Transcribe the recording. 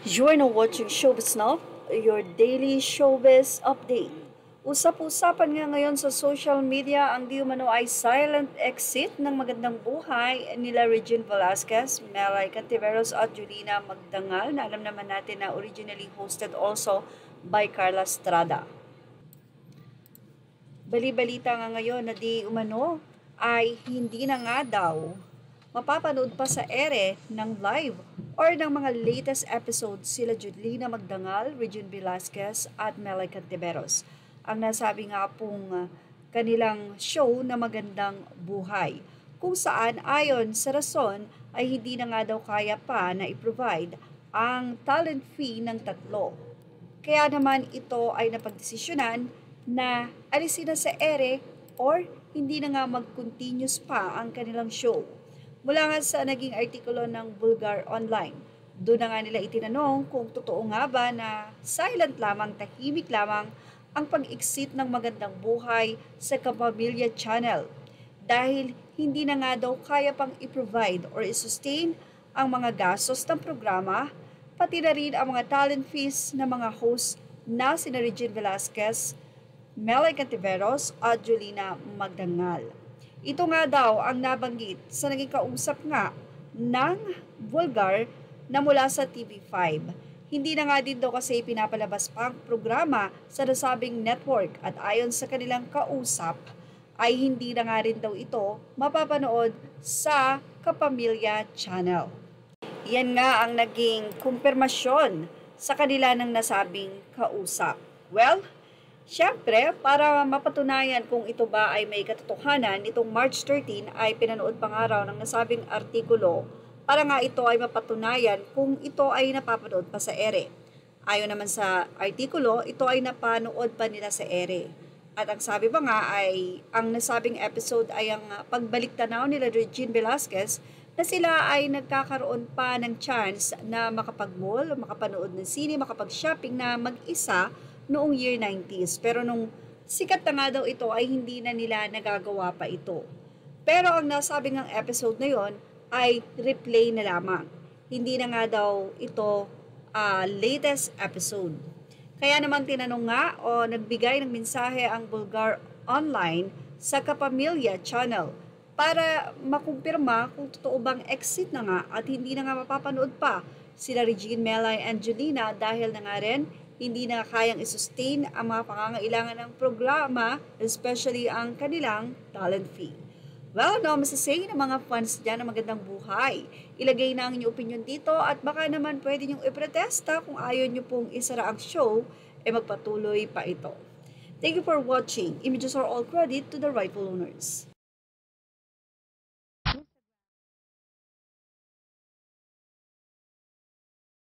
You're now watching Showbiz Now, your daily showbiz update. Usap-usapan nga ngayon sa social media ang di umano ay silent exit ng magandang buhay nila Regine Velasquez, Melay Cantiveros at Julina Magdangal na alam naman natin na originally hosted also by Carla Estrada. Bali-balita nga ngayon na di umano ay hindi na nga daw mapapanood pa sa ere ng live or ng mga latest episodes sila Julina Magdangal, Regine Velasquez at Melay Cantiveros. Ang nasabi nga pong kanilang show na magandang buhay kung saan ayon sa rason ay hindi na nga daw kaya pa na i-provide ang talent fee ng tatlo. Kaya naman ito ay napagdesisyonan na alisin na sa ere or hindi na nga mag-continuous pa ang kanilang show. Mula nga sa naging artikulo ng Bulgar Online, doon na nga nila itinanong kung totoo nga ba na silent lamang, tahimik lamang ang pag-exit ng magandang buhay sa Kapamilya Channel dahil hindi na nga daw kaya pang i-provide or i-sustain ang mga gastos ng programa, pati na rin ang mga talent fees ng mga hosts na sina Regine Velasquez, Melay Cantiveros at Julina Magdangal. Ito nga daw ang nabanggit sa naging kausap nga ng Bulgar na mula sa TV5. Hindi na nga din daw kasi pinapalabas pa ang programa sa nasabing network at ayon sa kanilang kausap ay hindi na nga rin daw ito mapapanood sa Kapamilya Channel. Yan nga ang naging kumpirmasyon sa kanila ng nasabing kausap. Well, siyempre, para mapatunayan kung ito ba ay may katotohanan, nitong March 13 ay pinanood pa nga raw ng nasabing artikulo para nga ito ay mapatunayan kung ito ay napapanood pa sa ere. Ayon naman sa artikulo, ito ay napanood pa nila sa ere. At ang sabi pa nga ay ang nasabing episode ay ang pagbalik tanaw nila Regine Velasquez na sila ay nagkakaroon pa ng chance na makapag-mall, makapanood ng sine, makapag-shopping na mag-isa noong year 90s. Pero nung sikat na nga daw ito ay hindi na nila nagagawa pa ito. Pero ang nasabi ng episode na yon ay replay na lamang. Hindi na nga daw ito latest episode. Kaya naman tinanong nga o nagbigay ng mensahe ang Bulgar Online sa Kapamilya Channel para makumpirma kung totoo bang exit na nga at hindi na nga mapapanood pa sila Regine, Melay and Julina dahil na nga rin hindi na kayang i-sustain ang mga pangangailangan ng programa, especially ang kanilang talent fee. Well, no, masasay ng mga fans dyan ng magandang buhay. Ilagay na ang inyong opinion dito at baka naman pwede niyong iprotesta kung ayaw niyo pong isara ang show, magpatuloy pa ito. Thank you for watching. Images are all credit to the rightful owners.